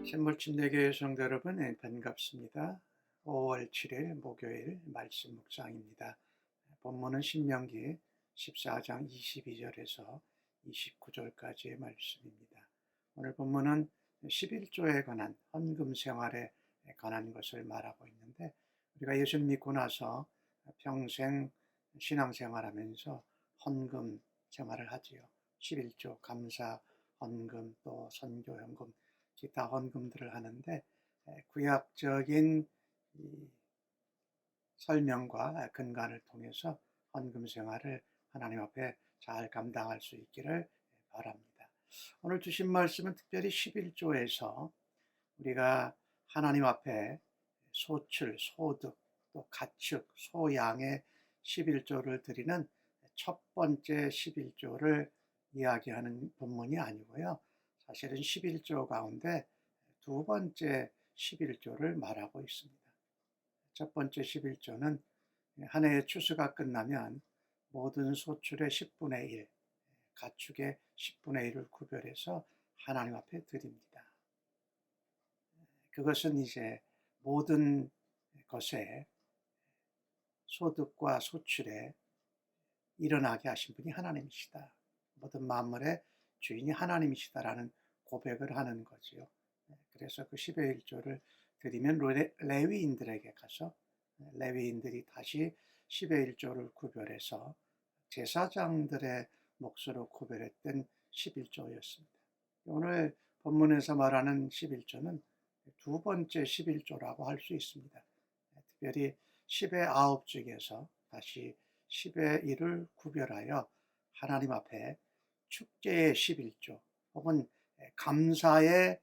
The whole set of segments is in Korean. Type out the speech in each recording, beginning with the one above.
신물침례교회 성도 여러분, 반갑습니다. 5월 7일 목요일 말씀 묵상입니다. 본문은 신명기 14장 22절에서 29절까지의 말씀입니다. 오늘 본문은 11조에 관한 헌금 생활에 관한 것을 말하고 있는데, 우리가 예수를 믿고 나서 평생 신앙생활하면서 헌금 생활을 하지요. 11조 감사 헌금, 또 선교 헌금, 기타 헌금들을 하는데, 구약적인 설명과 근간을 통해서 헌금 생활을 하나님 앞에 잘 감당할 수 있기를 바랍니다. 오늘 주신 말씀은 특별히 11조에서 우리가 하나님 앞에 소출, 소득, 또 가축, 소양의 11조를 드리는 첫 번째 11조를 이야기하는 본문이 아니고요. 사실은 11조 가운데 두 번째 11조를 말하고 있습니다. 첫 번째 11조는 한 해의 추수가 끝나면 모든 소출의 10분의 1, 가축의 10분의 1을 구별해서 하나님 앞에 드립니다. 그것은 이제 모든 것에 소득과 소출에 일어나게 하신 분이 하나님이시다. 모든 만물의 주인이 하나님이시다라는 고백을 하는 거지요. 그래서 그 10의 1조를 드리면 레위인들에게 가서 레위인들이 다시 10의 1조를 구별해서 제사장들의 몫으로 구별했던 11조였습니다. 오늘 본문에서 말하는 11조는 두 번째 11조라고 할 수 있습니다. 특별히 10의 9 중에서 다시 10의 1을 구별하여 하나님 앞에 축제의 11조 혹은 감사의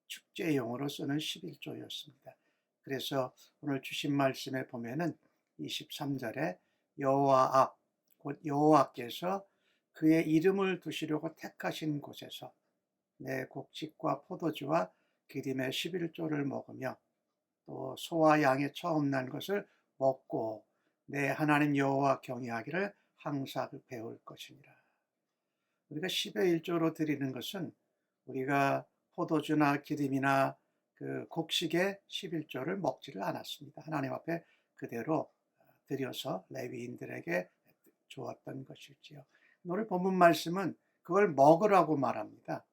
축제용으로 쓰는 11조였습니다. 그래서 오늘 주신 말씀에 보면은 23절에 여호와 앞, 곧 여호와께서 그의 이름을 두시려고 택하신 곳에서 내 곡식과 포도주와 기름의 11조를 먹으며 또 소와 양의 처음 난 것을 먹고 내 하나님 여호와 경외하기를 항상 배울 것이니라. 우리가 10의 1조로 드리는 것은 우리가 포도주나 기름이나 그 곡식의 11조를 먹지를 않았습니다. 하나님 앞에 그대로 드려서 레위인들에게 주었던 것일지요. 오늘 본문 말씀은 그걸 먹으라고 말합니다.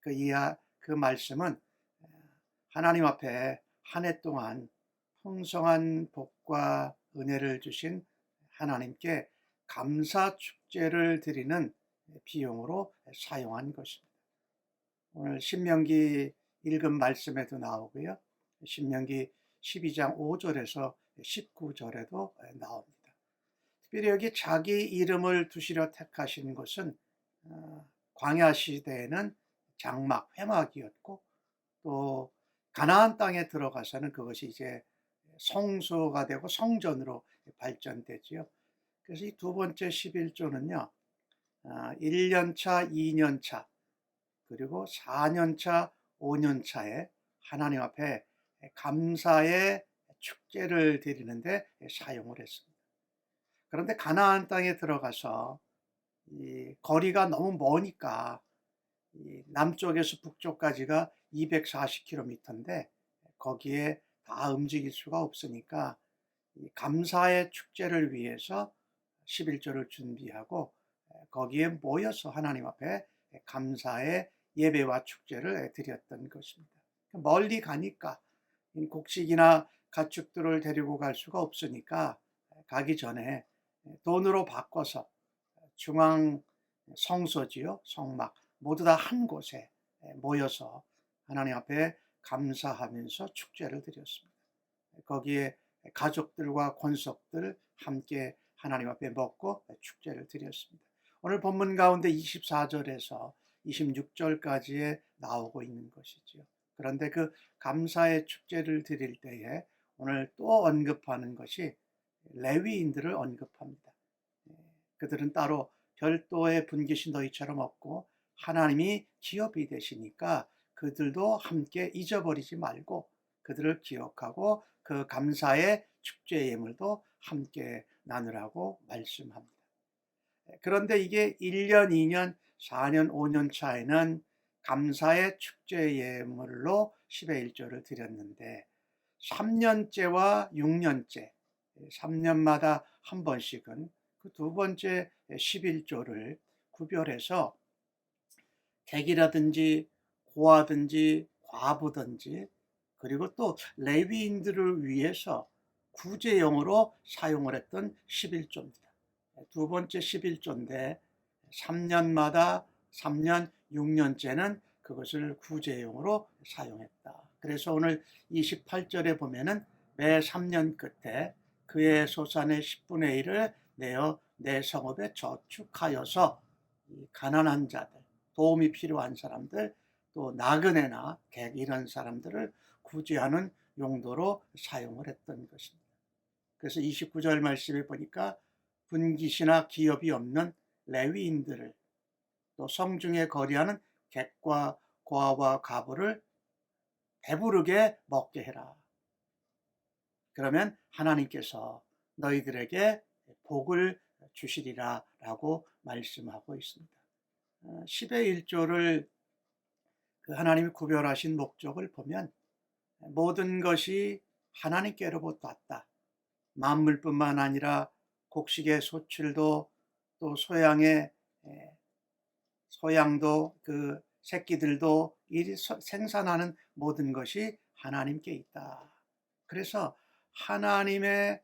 그 말씀은 하나님 앞에 한 해 동안 풍성한 복과 은혜를 주신 하나님께 감사 축제를 드리는 비용으로 사용한 것입니다. 오늘 신명기 읽은 말씀에도 나오고요. 신명기 12장 5절에서 19절에도 나옵니다. 특별히 여기 자기 이름을 두시려 택하신 것은 광야 시대에는 장막, 회막이었고 또 가나안 땅에 들어가서는 그것이 이제 성소가 되고 성전으로 발전되지요. 그래서 이 두 번째 11조는요. 1년차, 2년차, 그리고 4년차, 5년차에 하나님 앞에 감사의 축제를 드리는데 사용을 했습니다. 그런데 가나안 땅에 들어가서 이 거리가 너무 머니까 남쪽에서 북쪽까지가 240km인데 거기에 다 움직일 수가 없으니까 감사의 축제를 위해서 11조를 준비하고 거기에 모여서 하나님 앞에 감사의 예배와 축제를 드렸던 것입니다. 멀리 가니까 곡식이나 가축들을 데리고 갈 수가 없으니까 가기 전에 돈으로 바꿔서 중앙 성소지요, 성막 모두 다 한 곳에 모여서 하나님 앞에 감사하면서 축제를 드렸습니다. 거기에 가족들과 권속들 함께 하나님 앞에 먹고 축제를 드렸습니다. 오늘 본문 가운데 24절에서 26절까지에 나오고 있는 것이지요. 그런데 그 감사의 축제를 드릴 때에 오늘 또 언급하는 것이 레위인들을 언급합니다. 그들은 따로 별도의 분깃이 너희처럼 없고 하나님이 기업이 되시니까 그들도 함께 잊어버리지 말고 그들을 기억하고 그 감사의 축제 예물도 함께 나누라고 말씀합니다. 그런데 이게 1년, 2년, 4년, 5년 차에는 감사의 축제 예물로 10의 1조를 드렸는데 3년째와 6년째, 3년마다 한 번씩은 그 두 번째 11조를 구별해서 객이라든지 고아든지 과부든지 그리고 또 레위인들을 위해서 구제용으로 사용을 했던 11조입니다. 두 번째 11조인데 3년마다 3년, 6년째는 그것을 구제용으로 사용했다. 그래서 오늘 28절에 보면은 매 3년 끝에 그의 소산의 10분의 1을 내어 내 성읍에 저축하여서 가난한 자들, 도움이 필요한 사람들, 또 나그네나 객 이런 사람들을 구제하는 용도로 사용을 했던 것입니다. 그래서 29절 말씀에 보니까 분깃이나 기업이 없는 레위인들을 또 성중에 거리하는 객과 고아와 과부를 배부르게 먹게 해라. 그러면 하나님께서 너희들에게 복을 주시리라 라고 말씀하고 있습니다. 10의 1조를 하나님이 구별하신 목적을 보면 모든 것이 하나님께로부터 왔다. 만물뿐만 아니라 곡식의 소출도 또 소양도 그 새끼들도 생산하는 모든 것이 하나님께 있다. 그래서 하나님의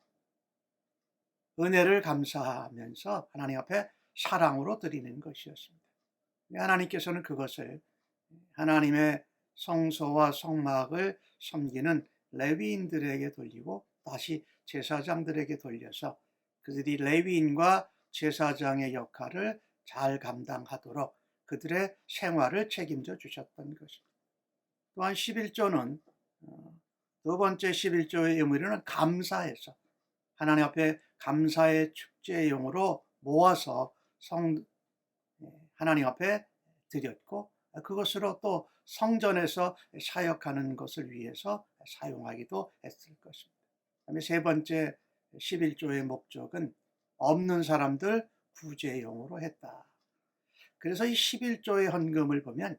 은혜를 감사하면서 하나님 앞에 사랑으로 드리는 것이었습니다. 하나님께서는 그것을 하나님의 성소와 성막을 섬기는 레위인들에게 돌리고 다시 제사장들에게 돌려서 그들이 레위인과 제사장의 역할을 잘 감당하도록 그들의 생활을 책임져 주셨던 것입니다. 또한 11조는 두 번째 11조의 의미는 감사해서 하나님 앞에 감사의 축제용으로 모아서 하나님 앞에 드렸고 그것으로 또 성전에서 사역하는 것을 위해서 사용하기도 했을 것입니다. 그다음에 세 번째 11조의 목적은 없는 사람들 구제용으로 했다. 그래서 이 11조의 헌금을 보면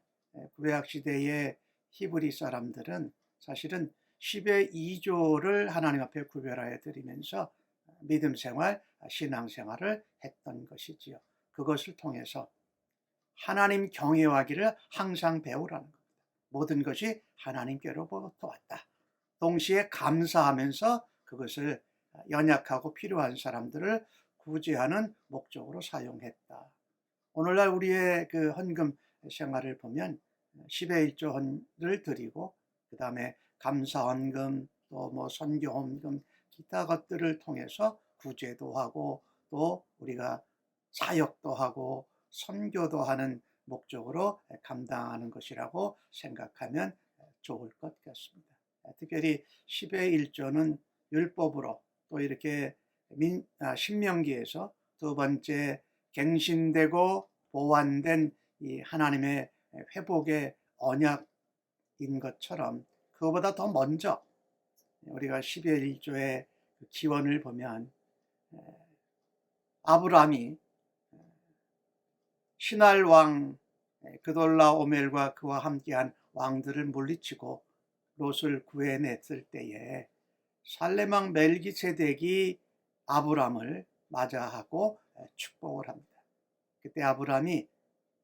구약 시대의 히브리 사람들은 사실은 10의 2조를 하나님 앞에 구별하여 드리면서 믿음 생활, 신앙 생활을 했던 것이지요. 그것을 통해서 하나님 경외하기를 항상 배우라는 겁니다. 모든 것이 하나님께로부터 왔다. 동시에 감사하면서 그것을 연약하고 필요한 사람들을 구제하는 목적으로 사용했다. 오늘날 우리의 그 헌금 생활을 보면 10의 1조를 드리고 그 다음에 감사 헌금 또 뭐 선교 헌금 기타 것들을 통해서 구제도 하고 또 우리가 사역도 하고 선교도 하는 목적으로 감당하는 것이라고 생각하면 좋을 것 같습니다. 특별히 10의 1조는 율법으로 또 이렇게 신명기에서 두 번째 갱신되고 보완된 이 하나님의 회복의 언약인 것처럼 그거보다 더 먼저 우리가 10의 1조의 기원을 보면 아브라함이 신할 왕 그돌라오멜과 그와 함께한 왕들을 물리치고 롯을 구해냈을 때에 살레망 멜기세덱이 아브라함을 맞아하고 축복을 합니다. 그때 아브라함이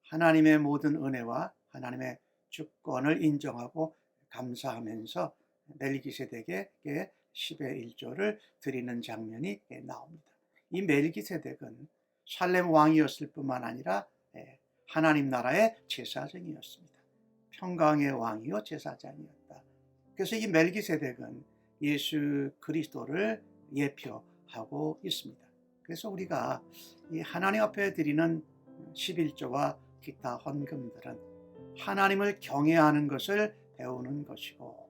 하나님의 모든 은혜와 하나님의 주권을 인정하고 감사하면서 멜기세덱에게 10의 1조를 드리는 장면이 나옵니다. 이 멜기세덱은 살렘 왕이었을 뿐만 아니라 하나님 나라의 제사장이었습니다. 평강의 왕이요 제사장이었다. 그래서 이 멜기세덱은 예수 그리스도를 예표하고 있습니다. 그래서 우리가 이 하나님 앞에 드리는 11조와 기타 헌금들은 하나님을 경외하는 것을 배우는 것이고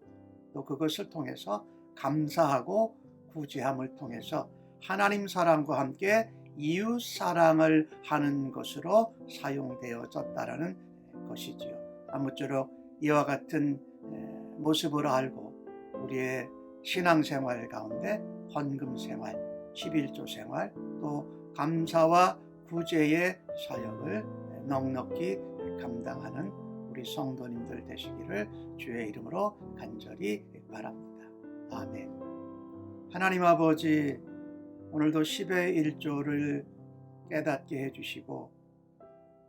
또 그것을 통해서 감사하고 구제함을 통해서 하나님 사랑과 함께 이웃 사랑을 하는 것으로 사용되어졌다라는 것이지요. 아무쪼록 이와 같은 모습을 알고 우리의 신앙생활 가운데 헌금 생활, 11조 생활, 또 감사와 구제의 사역을 넉넉히 감당하는 우리 성도님들 되시기를 주의 이름으로 간절히 바랍니다. 아멘. 하나님 아버지, 오늘도 10의 1조를 깨닫게 해주시고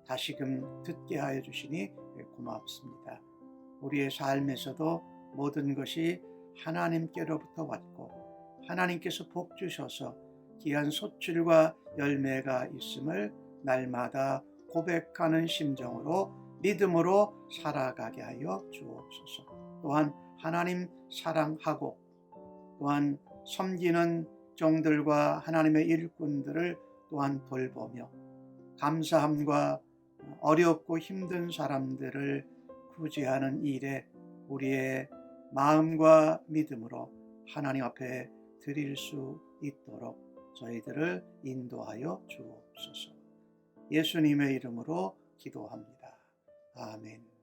다시금 듣게 하여 주시니 고맙습니다. 우리의 삶에서도 모든 것이 하나님께로부터 왔고 하나님께서 복 주셔서 귀한 소출과 열매가 있음을 날마다 고백하는 심정으로 믿음으로 살아가게 하여 주옵소서. 또한 하나님 사랑하고 또한 섬기는 종들과 하나님의 일꾼들을 또한 돌보며 감사함과 어렵고 힘든 사람들을 구제하는 일에 우리의 마음과 믿음으로 하나님 앞에 드릴 수 있도록 저희들을 인도하여 주옵소서. 예수님의 이름으로 기도합니다. 아멘.